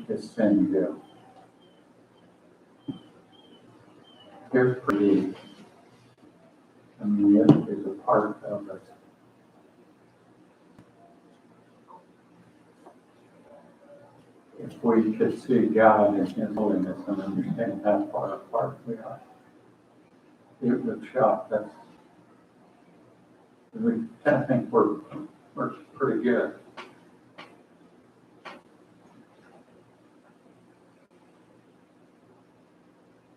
his sin do? Here's pretty, I mean, it is a part of us. If we could see God in his holiness and understand how far apart we are, it would shock us. We kind of think we're pretty good.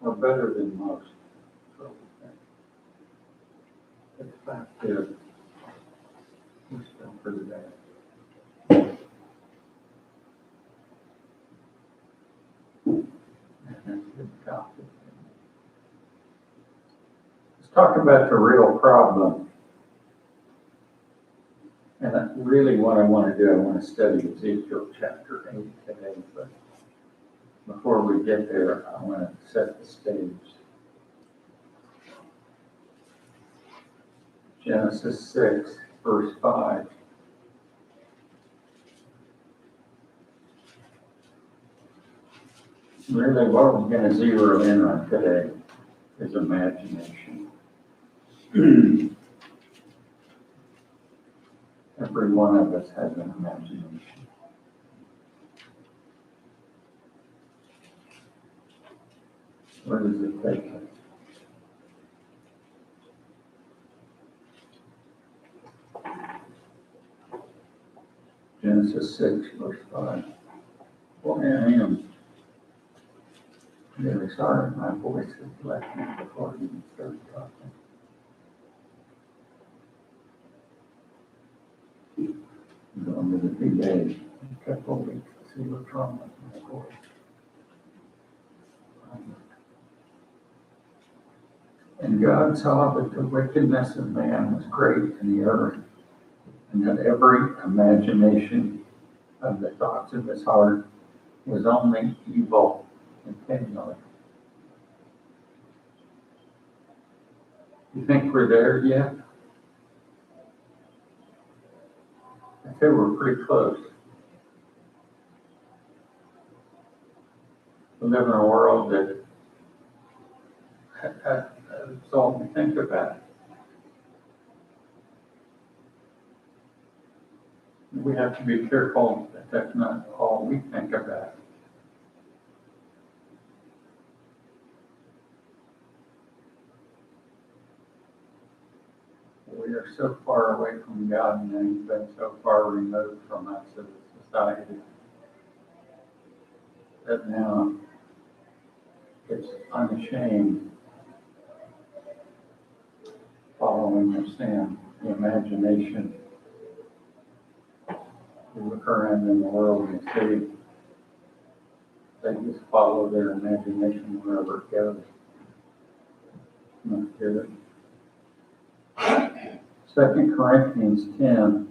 We're better than most. So the fact is, we're still pretty bad. Let's talk about the real problem. And that's really what I want to do. I want to study Ezekiel chapter 8 today. But before we get there, I want to set the stage. Genesis 6, verse 5. Really, what we're going to zero in on today is imagination. Every one of us has an imagination. Where does it take us? Genesis 6, verse 5. Boy, I am really sorry my voice has left me before I even started talking. I'm going to the VA in a couple of weeks to see what's wrong with my voice. And God saw that the wickedness of man was great in the earth, and that every imagination of the thoughts of his heart was only evil continually. You think we're there yet? I say we're pretty close. We live in a world that that's all we think about. We have to be careful that that's not all we think about. We are so far away from God, and He's been so far removed from us as a society that now it's unashamed following their sin, the imagination. You look around in the world and see they just follow their imagination wherever it goes. Not good. 2 Corinthians 10.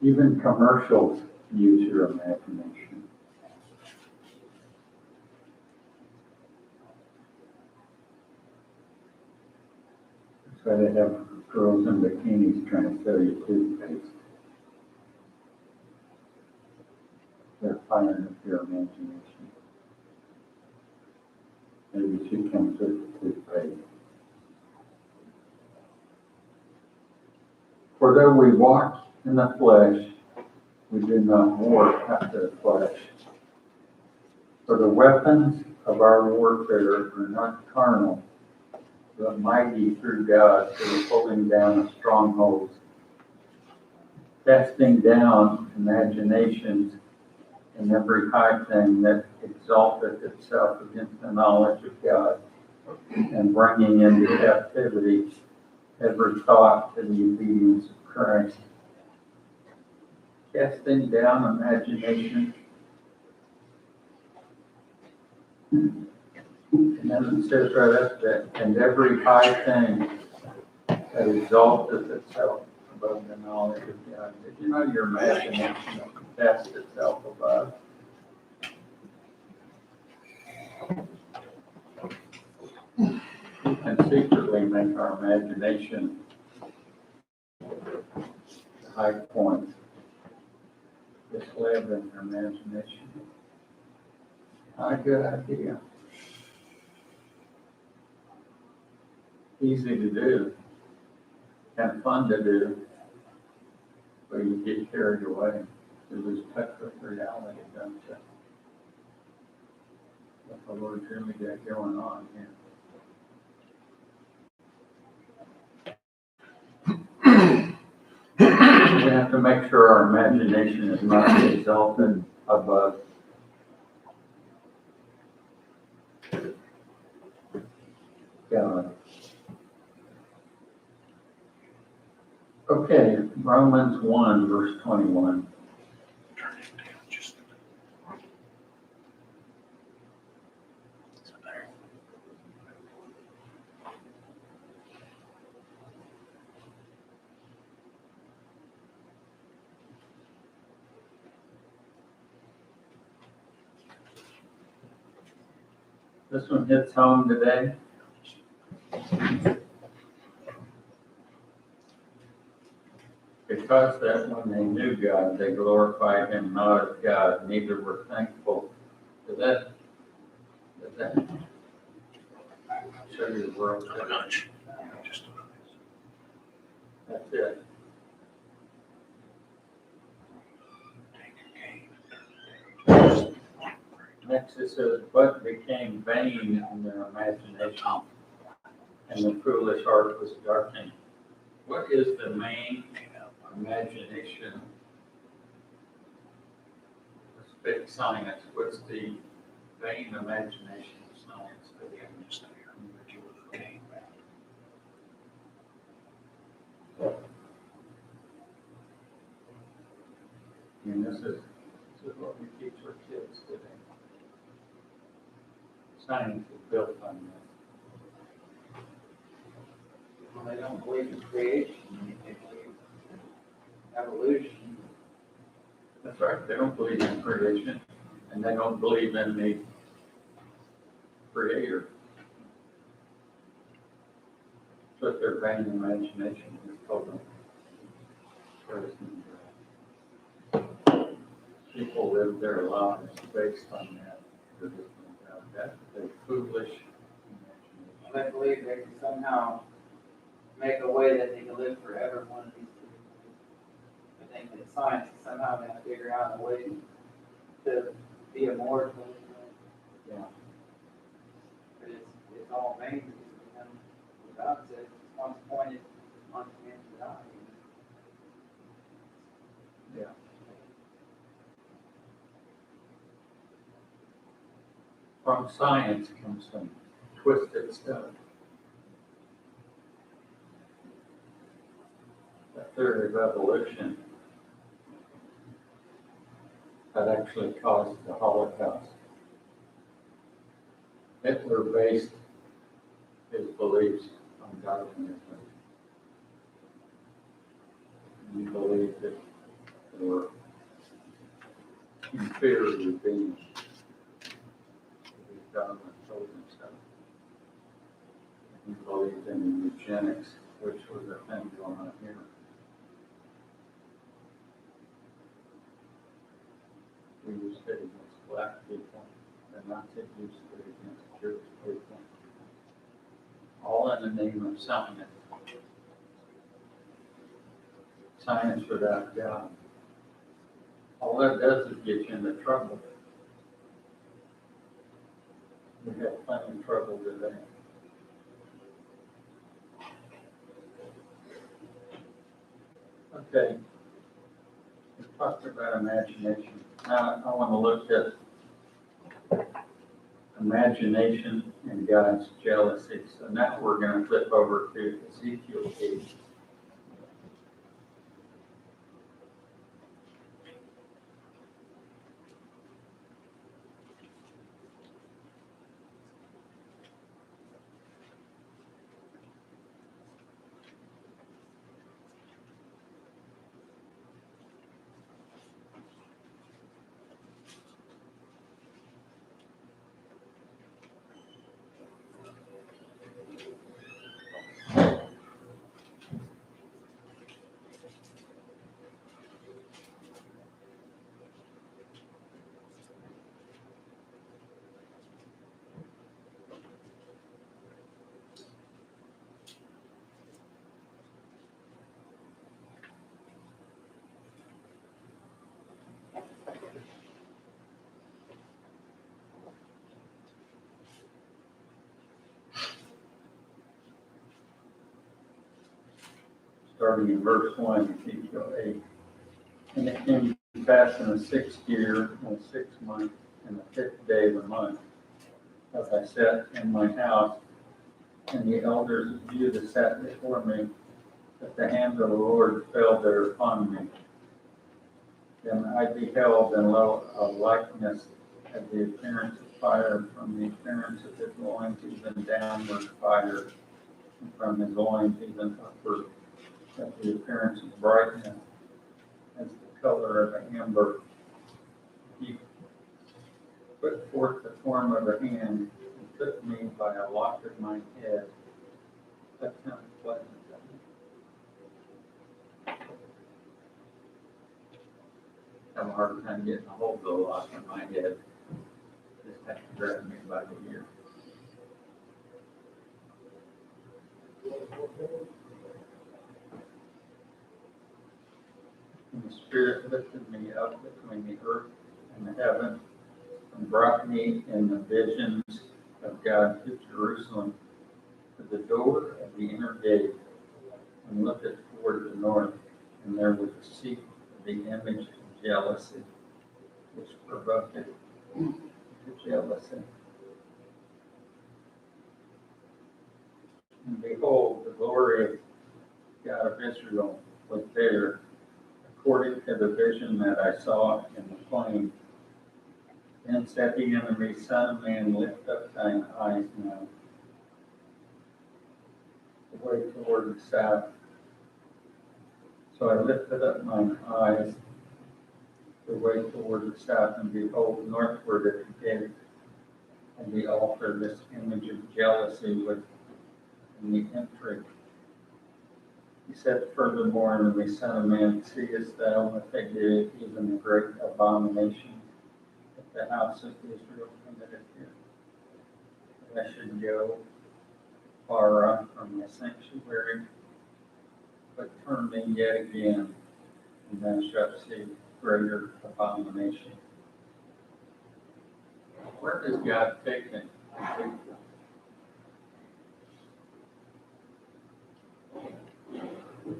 Even commercials use your imagination. That's why they have girls in bikinis trying to sell you toothpaste. They're firing up your imagination. Maybe she comes with the toothpaste. For though we walk in the flesh, we do not war after the flesh. For the weapons of our warfare are not carnal, but mighty through God to the pulling down of strongholds, casting down imaginations and every high thing that exalteth itself against the knowledge of God, and bringing into captivity every thought to the obedience of Christ. Casting down imagination. And then it says right up that, and every high thing that exalteth itself above the knowledge of God. Did you know your imagination can test itself above? We can secretly make our imagination the high point. Just live in your imagination. Not a good idea. Easy to do, and fun to do, but you get carried away. You lose touch with reality, don't you? What the Lord's really got going on here. We have to make sure our imagination is not exalted above. God. Okay, Romans 1, verse 21. This one hits home today. Because that when they knew God, they glorified him not as God, neither were thankful. Did that show you the world? That's it. Next it says, but became vain in their imagination, and the foolish heart was darkened. What is the main imagination? Let's pick science. What's the vain imagination of science? And this is what we teach our kids today. Science is built on this. Well, they don't believe in creation, they believe in evolution. That's right. They don't believe in creation, and they don't believe in the creator. But their vain imagination is total. People live their lives based on that. That's a foolish imagination. They believe they can somehow make a way that they can live forever one of these things. I think that science is somehow going to figure out a way to be immortal. Yeah. But it's all vain because God says it's once appointed unto man to die. Yeah. From science comes some twisted stuff. The theory of evolution that actually caused the Holocaust. Hitler based his beliefs on Darwinism. He believed that there were inferior beings. Darwin told him so. He believed in eugenics, which was a thing going on here. We used it against black people. The Nazis used it against Jewish people. All in the name of science. Science without God. All that does is get you into trouble. We have plenty of trouble today. Okay. We talked about imagination. Now I want to look at imagination and God's jealousy. So now we're going to flip over to Ezekiel 8. starting in verse 1, Ezekiel 8. And it came to pass in the 6th year, in the 6th month, and the 5th day of the month, as I sat in my house, and the elders of Judah sat before me, that the hand of the Lord fell there upon me. Then I beheld, and lo, a likeness of the appearance of fire, from the appearance of his loins even downward fire, and from his loins even upward, of the appearance of brightness, as the color of amber. He put forth the form of a hand, and took me by a lock of my head. That sounds pleasant, doesn't it? I have a hard time getting a hold of the lock of my head. Just have to grab me by the ear. And the Spirit lifted me up between the earth and the heaven, and brought me in the visions of God to Jerusalem, to the door of the inner gate, and looked toward the north, and there was a seat of the image of jealousy, which provoked it to jealousy. And behold, the glory of God of Israel was there, according to the vision that I saw in the plain. Then said the enemy, Son of man, lift up thine eyes now, the way toward the south. So I lifted up mine eyes the way toward the south, and behold, northward at the gate, and the altar, this image of jealousy was in the entry. He said furthermore unto me, Son of man, seest thou what they did, even the great abomination that the house of Israel committed here? That I should go far off from my sanctuary, but turn me yet again, and thou shalt see greater abomination. Where does God take me?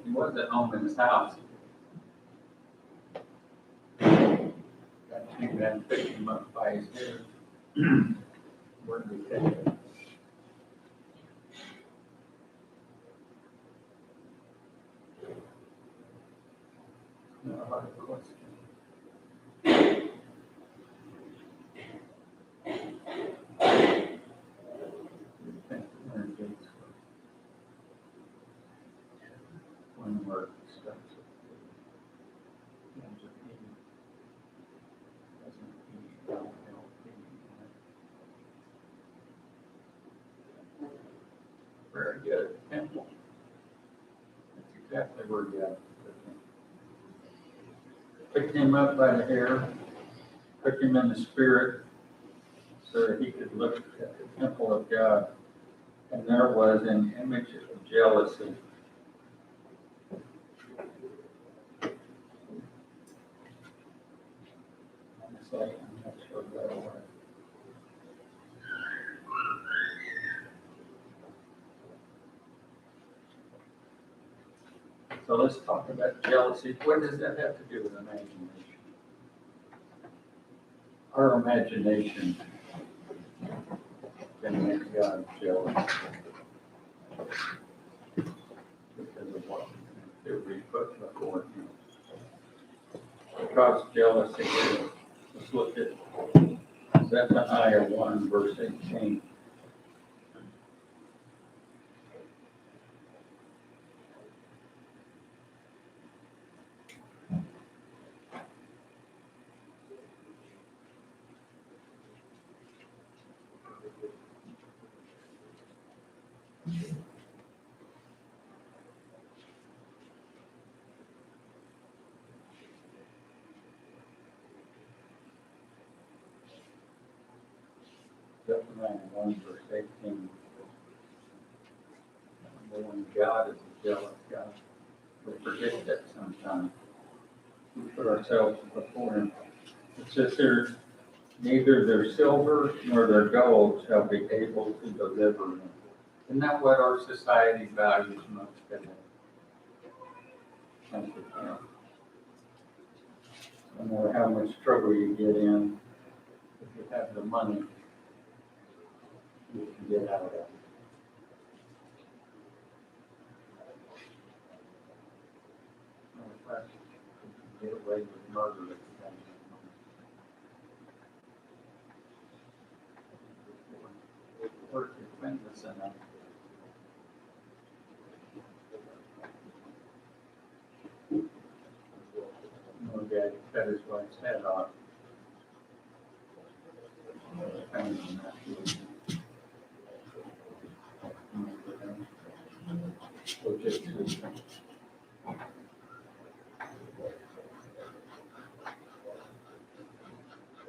He wasn't home in his house. God came down and picked him up by his hair. Where did he take him? No, I have a question. One word starts with P. Ends with E. Doesn't E, L, L, P. Very good. Temple. That's exactly where God picked him up by the hair, took him in the spirit, so that he could look at the temple of God. And there was an image of jealousy. Honestly, I'm not sure that'll work. So let's talk about jealousy. What does that have to do with imagination? Our imagination can make God jealous because of what we put before him. Because jealousy is, let's look at Zephaniah 1, verse 18. Zephaniah 1, verse 18. When God is a jealous God, we forget that sometimes. We put ourselves before him. It says here, neither their silver nor their gold shall be able to deliver them. Isn't that what our society values most today? think it can. No matter how much trouble you get in, if you have the money, you can get out of it. Matter of fact, you can get away with murder if you have enough money. Work your fingers enough. No guy cut his wife's head off. So just they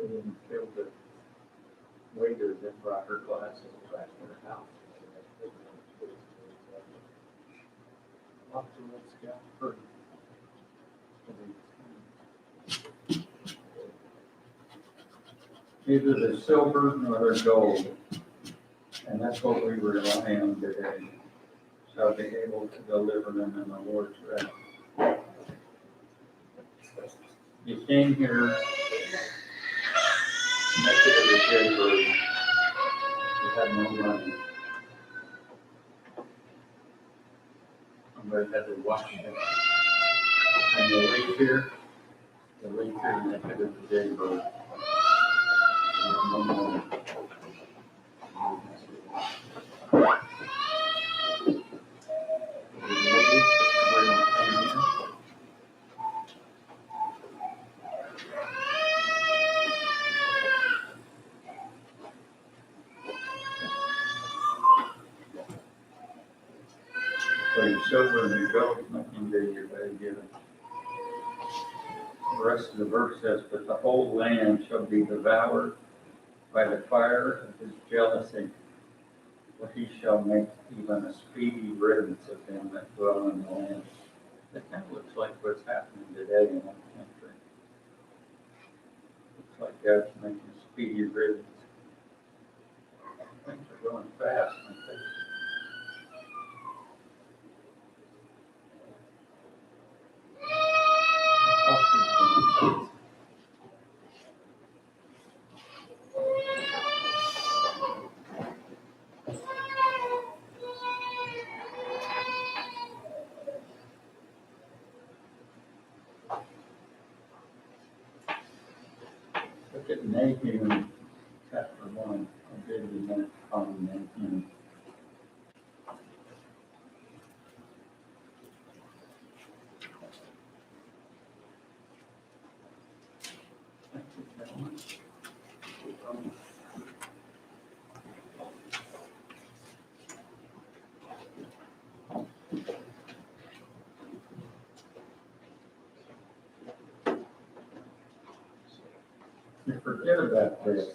didn't kill the waiter that brought her glasses back to her house. Lots of us got hurt. Neither the silver nor the gold, and that's what we rely on today. So be able to deliver them in the Lord's rest. You came here, naked as a jailbird. You had no money. Somebody had to watch you. And you leave here naked as a jailbird. You have no money. For your silver and your gold, nothing do you better give it. The rest of the verse says, but the whole land shall be devoured by the fire of his jealousy, for he shall make even a speedy riddance of them that dwell in the land. That kind of looks like what's happening today in our country. Looks like God's making a speedy riddance. Things are going fast, aren't they? Look at Nahum chapter 1. I'll give you that on Nahum. Thank you very much. You forget about this.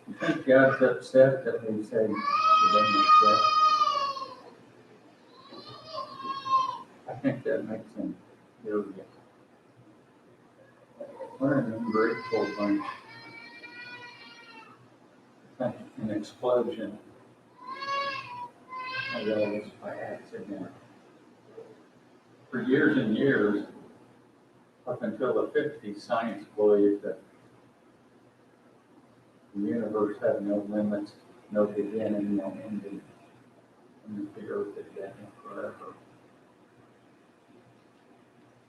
You think God's upset that we say you're upset? I think that makes him arrogant. We're an ungrateful bunch. I think an explosion. I realized by accident. For years and years, up until the 50s, science believed that the universe had no limits, no beginning, no ending, and that the earth had been here forever.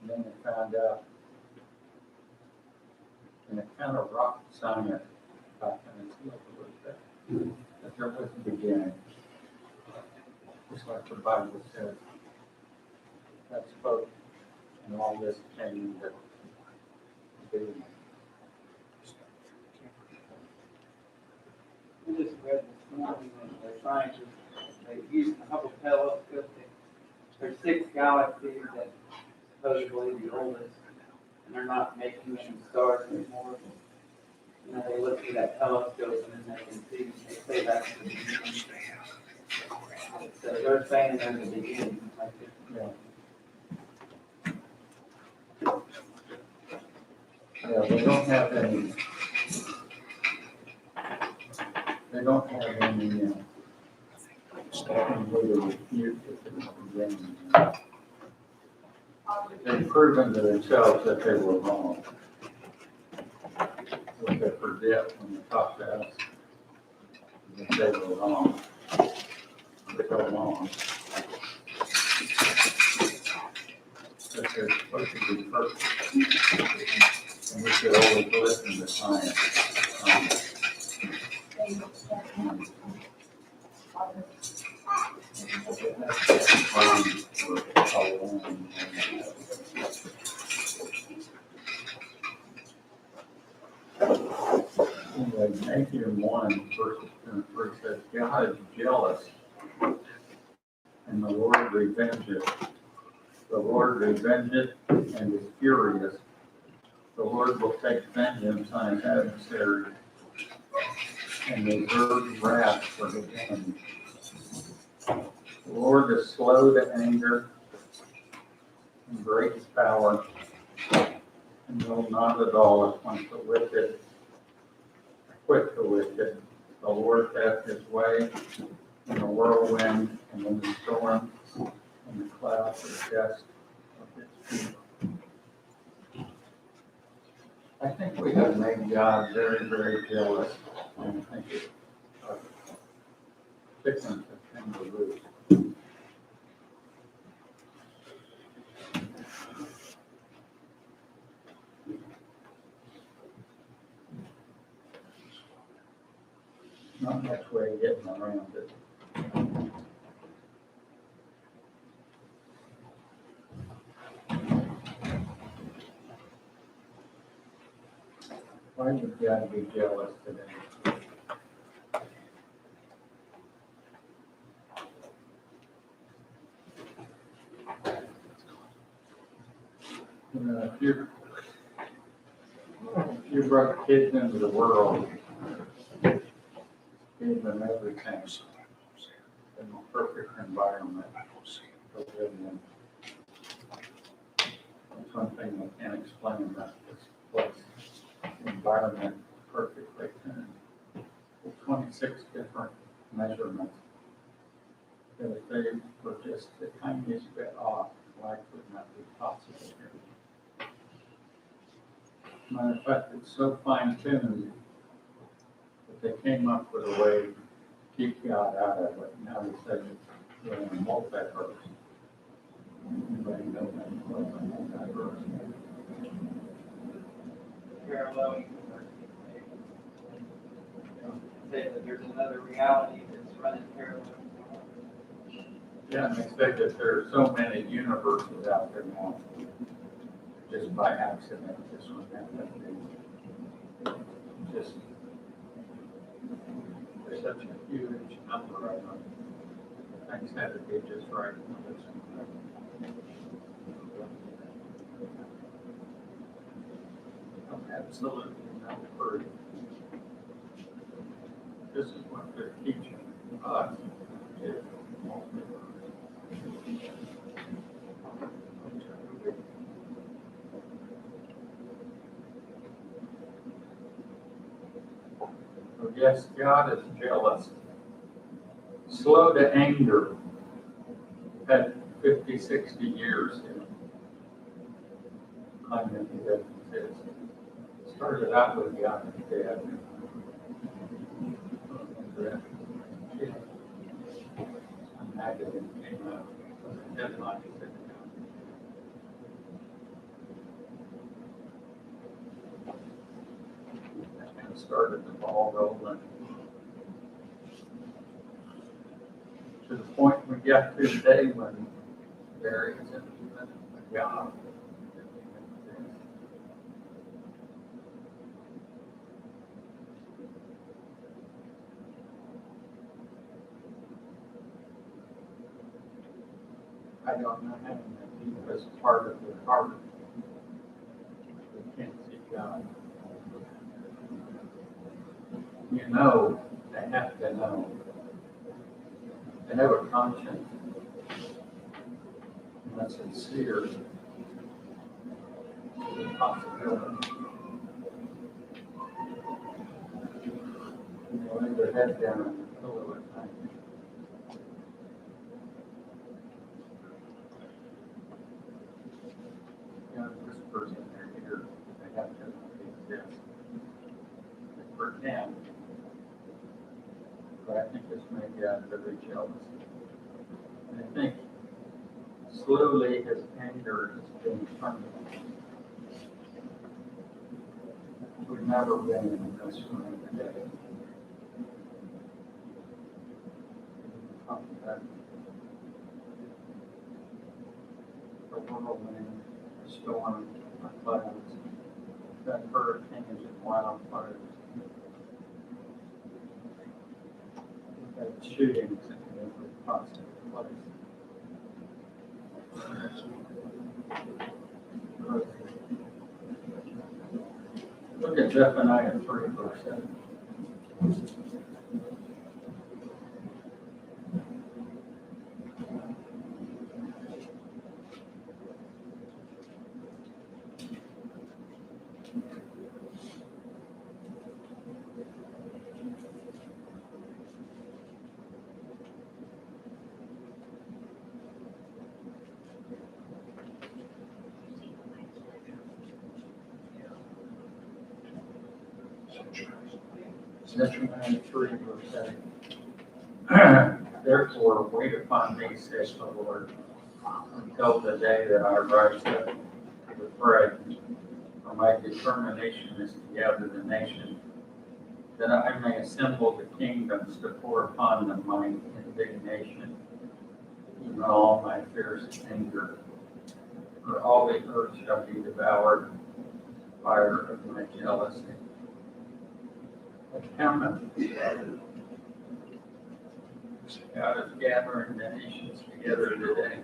And then they found out, in a kind of rock science, and it's a little bit that there was a beginning. Just like the Bible says, God spoke, and all this came into being. We just read this morning that the scientists, they used a Hubble telescope. There's 6 galaxies that supposedly the oldest, and they're not making any stars anymore. You know, they look through that telescope and then they can see, they say that's the beginning. So they're saying there's a beginning, like this. Yeah. Yeah, they don't have any starting to refute it in the beginning. They've proven to themselves that they were wrong. What they forget when they talk to us, is that they were wrong. For so long. That they're supposed to be perfect. And we should always listen to science. Anyway, Matthew 1, verse 23 says, God is jealous, and the Lord revenges. The Lord revenges and is furious. The Lord will take vengeance on his adversaries and reserve wrath for his enemies. The Lord is slow to anger and great power, and will not at all acquit the wicked. The Lord hath his way in the whirlwind and in the storm and the clouds of dust of his people. I think we have made God very, very jealous, and I think it's chickens and kangaroos. Not much way of getting around it. Why would God be jealous today? You know, if you brought kids into the world, gave them everything in a perfect environment to live in. That's one thing I can't explain about this place. The environment perfectly tuned. 26 different measurements. That if they were just the tiniest bit off, life would not be possible here. Matter of fact, it's so fine-tuned that they came up with a way to keep God out of it. Now they say we're in a multiverse. Anybody know that? Multiverse. Parallel universe. Say that there's another reality that's running parallel. Yeah, and they say that there are so many universes out there now. Just by accident, this one happened. Just, there's such a huge number of them. Things had to be just right. Absolutely no proof. This is what they're teaching us. So yes, God is jealous, slow to anger, had 50, 60 years in claiming he doesn't exist. Started out with God is dead. A magazine came out with a headline that said, and started the ball rolling to the point we got to today when there isn't even a God. I don't know how many people as part of the heart we can't see God. You know, they have to know. They have a conscience. And that's sincere. The possibility. And they lay their head down on the pillow at night. have this person here, they have to exist. For them, but I think it's maybe out of the jealousy. And I think slowly his anger has been turned. We've never been in this room today. Talk about the whirlwind, the storm, the clouds, that hurricanes and wildfires, that shootings in every possible place. Look at Zephaniah 3, verse 7. Zephaniah 3, verse 7. Therefore, wait upon me, says the Lord, until the day that I rise up to pray. For my determination is to gather the nations, that I may assemble the kingdoms to pour upon them my indignation, even all my fierce anger. For all the earth shall be devoured, fire of my jealousy. God is gathering the nations together today.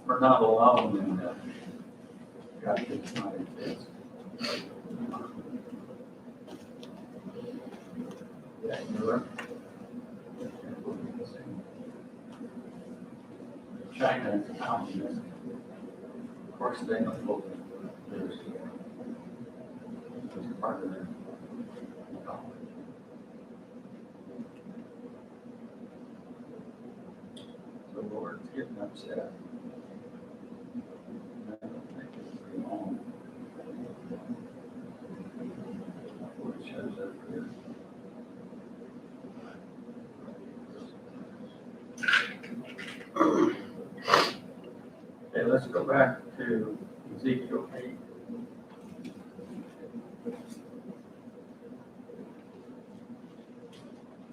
We're not alone in that. God does not exist. Yeah, you're right. China is communist. Of course, they don't vote. There's part of their knowledge. The Lord's getting upset. I don't think it's very long. What it shows up here. Okay, let's go back to Ezekiel 8.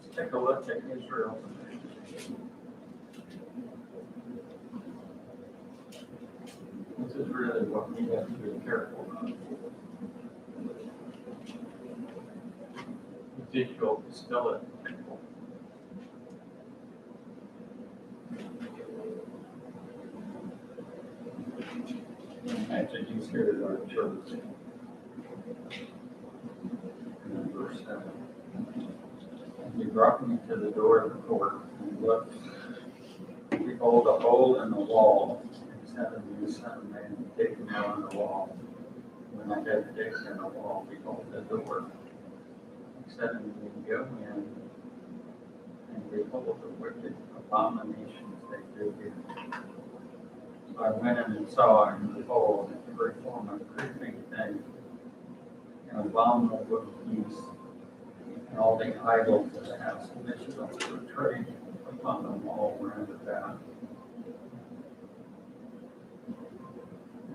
Let's take a look at Israel. This is really what we have to be careful of. Ezekiel is still a temple. Imagine he's here at our church. And then verse 7. And he brought me to the door of the court and looked. Behold, a hole in the wall. And said unto me, Son of man, take him out on the wall. When I had taken in the wall, behold, the door. He said unto me, Go in, and behold the wicked abominations they do here. So I went in and saw, and behold, every form of creeping thing, and abominable beasts, and all the idols of the house of Israel were portrayed upon them all round about.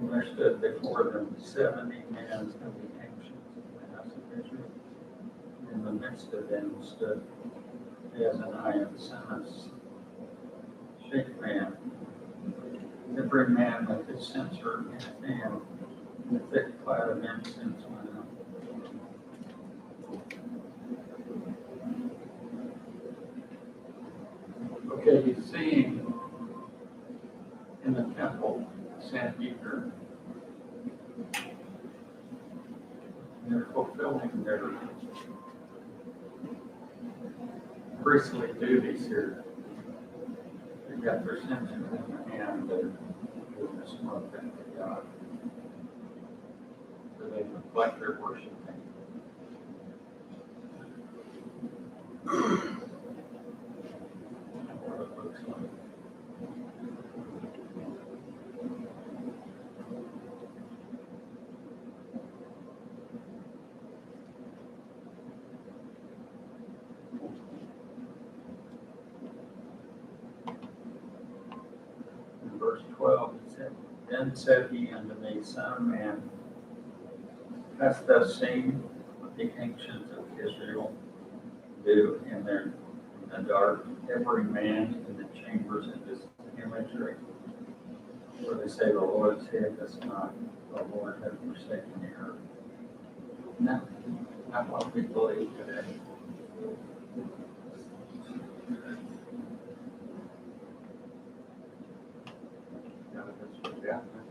And there stood before them 70 men of the ancients of the house of Israel. In the midst of them stood Azaniah, the son of Shaphan, every man with his censer in his hand, and a thick cloud of incense went up. Okay, he's seeing in the temple, Sanhedrin, they're fulfilling their priestly duties here. They've got their censers in their hand, they're doing the smoke thing to God. So they reflect their worship. verse 12, it said, then said he unto me, Son of man, hast thou seen what the ancients of Israel do in the dark, every man in the chambers of his imagery? For they say, the Lord saith us not, the Lord hath forsaken the earth. No, not what we believe today. God has forgotten us.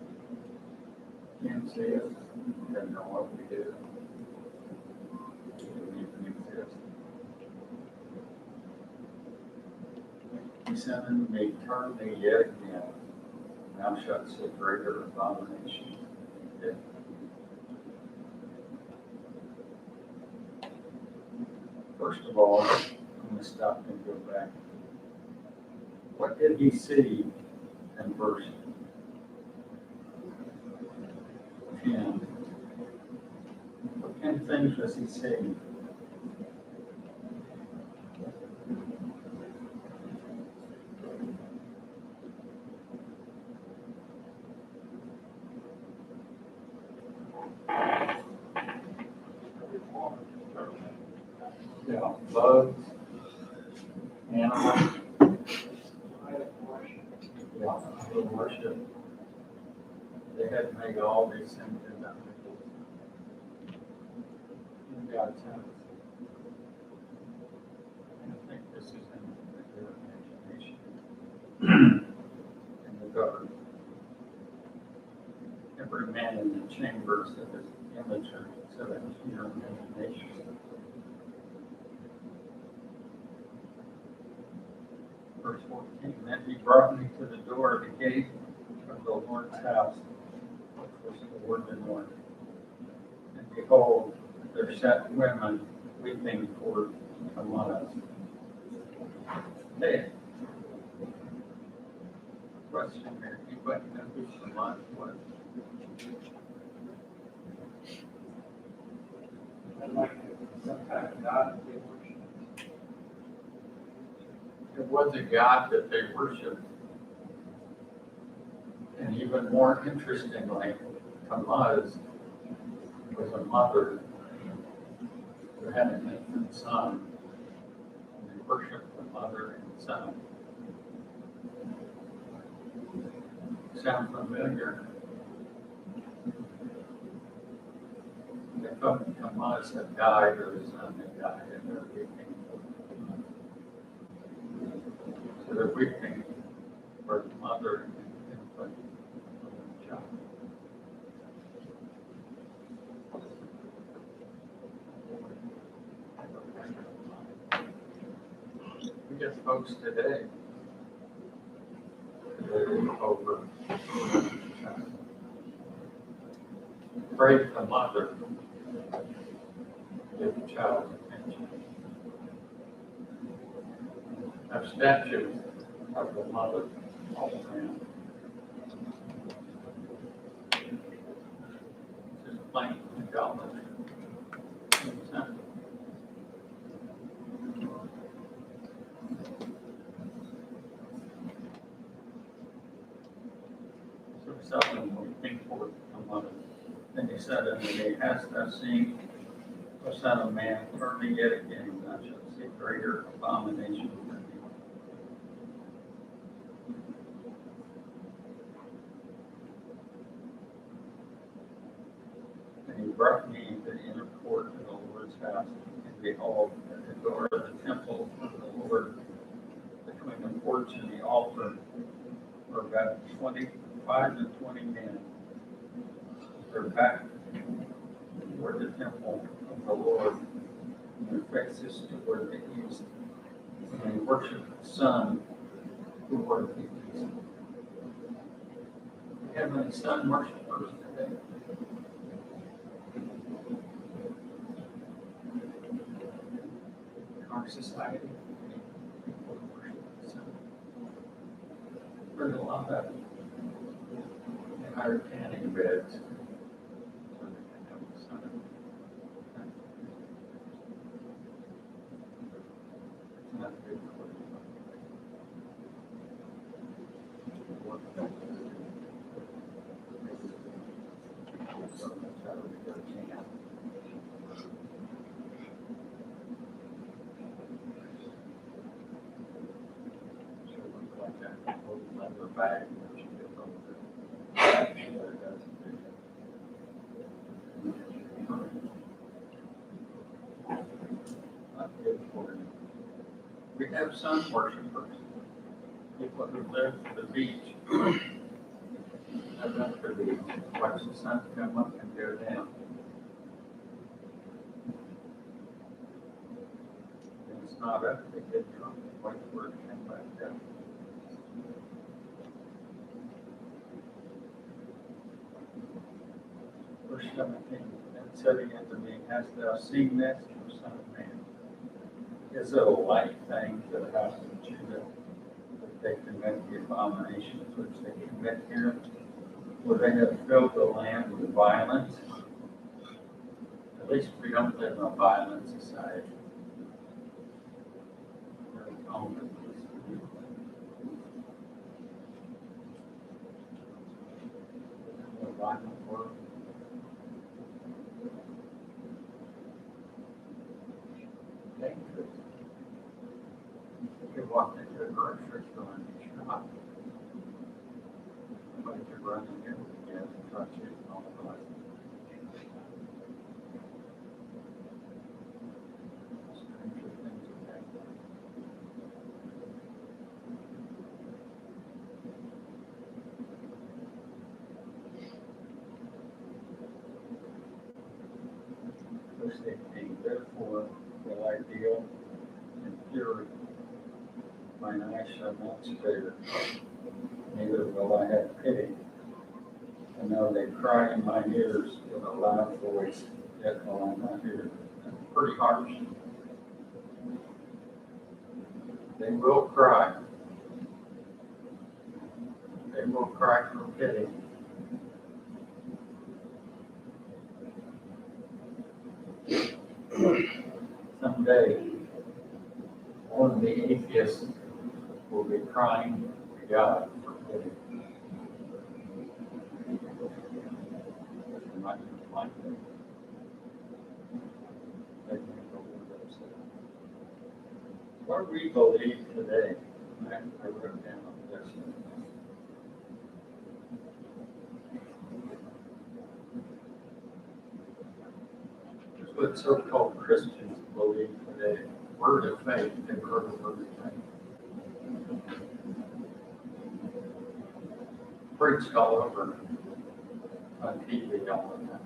Can't see us. Doesn't know what we do. We don't even exist. He said unto me, turn thee yet again, and thou shalt see greater abominations than death. First of all, I'm going to stop and go back. What did he see in verse 10? What kind of things was he seeing? Yeah, bugs, animals, yeah, idol worship. They had made all these things in that in God's house. I think this is in their imagination. In the garden. Every man in the chambers of his image, so that was your imagination. Verse 14, then he brought me to the door of the gate of the Lord's house, which was toward the north. And behold, there sat women weeping for Hamas. Hey, question here, anybody know who Hamas was? I'd like some kind of God they worship. It was a god that they worshiped. And even more interestingly, Hamas was a mother who had an infant son. And they worshiped the mother and son. Sound familiar? They thought Hamas had died or his son had died, and they're weeping. So they're weeping for the mother and infant child. We get folks today over pray the mother give the child attention. Have statues of the mother all around. Just plain idolatry. So seldom we think for the mother. Then he said unto me, hast thou seen, O son of man, turn me yet again, and thou shalt see greater abomination than thee. And he brought me into the inner court of the Lord's house, and behold, at the door of the temple of the Lord, between the porch and the altar, were about 25 to 20 men. Their back toward the temple of the Lord, and their faces toward the east. And they worshiped the sun toward the east. We have any sun worshipers today? In our society, people worship the sun. There's a lot of they hire tanning beds so they can have the sun. It's not good for you. We have sun worshipers, people who live at the beach. I've been to the beach, watch the sun come up and go down. And it's not up, they get drunk, wait for it to come back down. Verse 17, and said he unto me, hast thou seen this, O son of man? Is it a light thing to the house of Judah that they commit the abominations which they commit here? Would they have filled the land with violence? At least we don't live in a violent society. We're at home with these people. A violent world. Dangerous. You could walk into a grocery store and be shot. Somebody could run in here with gas and touch you and all the rest. Stranger things have happened. Verse 18, therefore will I deal in fury, mine eye shall not spare, neither will I have pity. And though they cry in my ears with a loud voice, yet will I not hear. That's pretty harsh. They will cry. They will cry for pity. Someday, one of the atheists will be crying to God for pity. They might not like it. They may go with upset. What we believe today, I wrote down on this. Here's what so-called Christians believe today. Word of faith, they've heard of word of faith. Preached all over on TV all the time.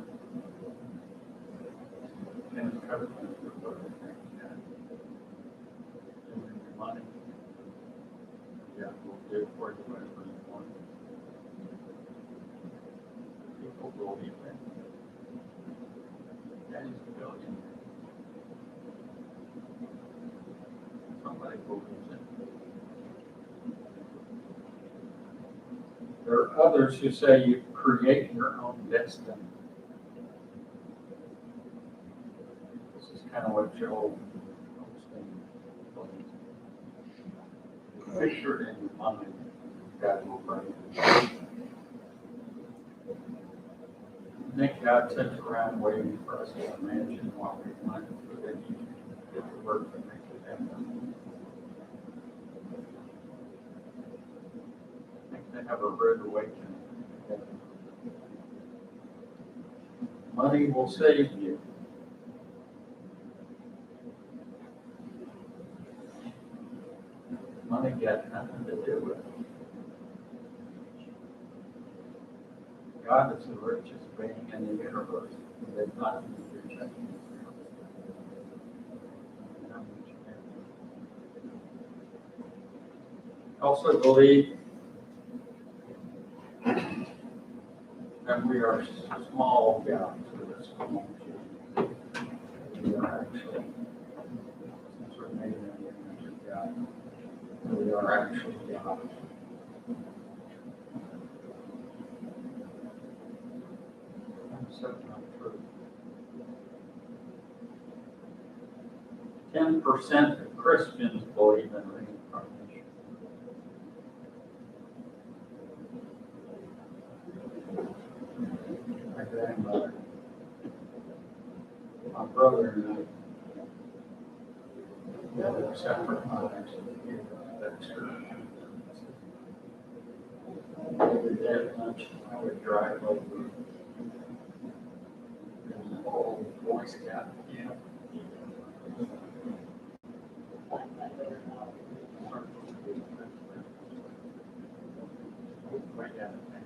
And encouragement for word of faith. Give them your money. Yeah, we'll give for you whatever you want. People believe that. Daddy's a billionaire. Somebody believes it. There are others who say you create your own destiny. This is kind of what Joel believes. Picture it in your mind. God will bring it. I think God sits around waiting for us to imagine what we want so that He can get the work to make it happen. I think they have a rude awakening. Money will save you. Money got nothing to do with it. God is the richest being in the universe. He did not need your checking. I also believe that we are small gods with a small G. We are actually, since we're made in the image of God, we are actually gods. That's not true. 10% of Christians believe in reincarnation. will actually give that church. Every day at lunch, I would drive over. There's an old Boy Scout camp. Way down there.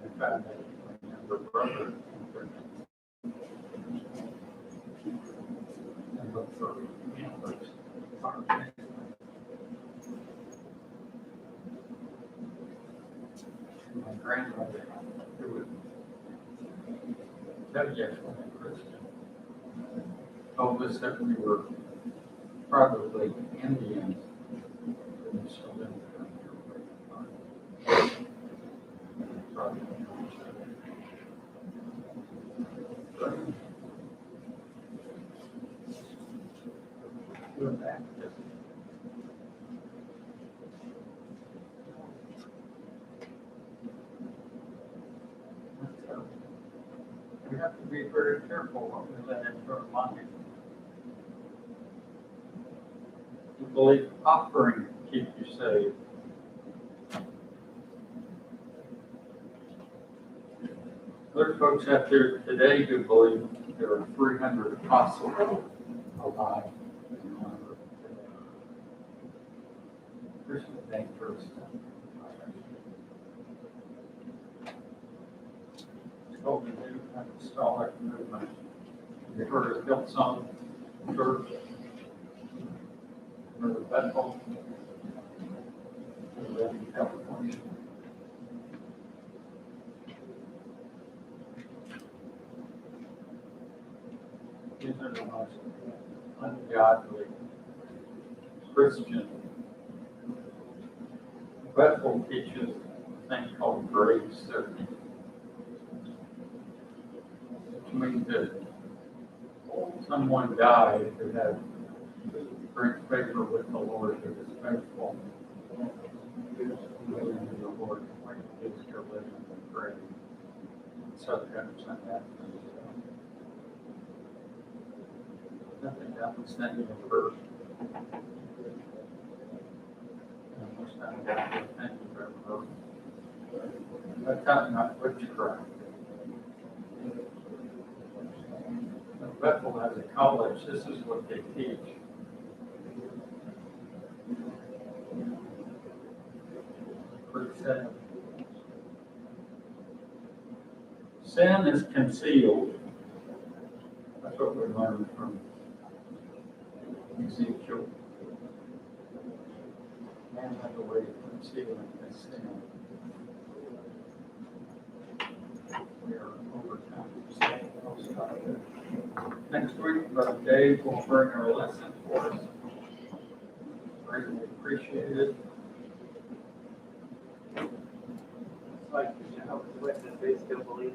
I found that my younger brother and looked for antlers. My grandmother, who would tell you when a Christian, told us that we were probably Indians. And so then doing that. We have to be very careful what we let into our mind. We believe offering keep you saved. There are folks out there today who believe there are 300 apostles alive. There's some dangerous stuff. It's called the New Apostolic Movement. You've heard of Hillsong Church? Remember Bethel? In California. These are the most ungodly Christian. Bethel teaches a thing called grave certainty, which means that someone died who had great favor with the Lord, who was faithful to the Lord, like he is to live in the grave. So they understand that. Nothing notwithstanding of birth. Most time God will thank you for birth. That's not witchcraft. Bethel has a college, this is what they teach. Pretty sad. Sin is concealed. That's what we learned from Ezekiel. Man has a way of concealing his sin. We are overcome. Next week, Brother Dave will bring our lesson for us. Greatly appreciated. It's like, you know, witness, they still believe.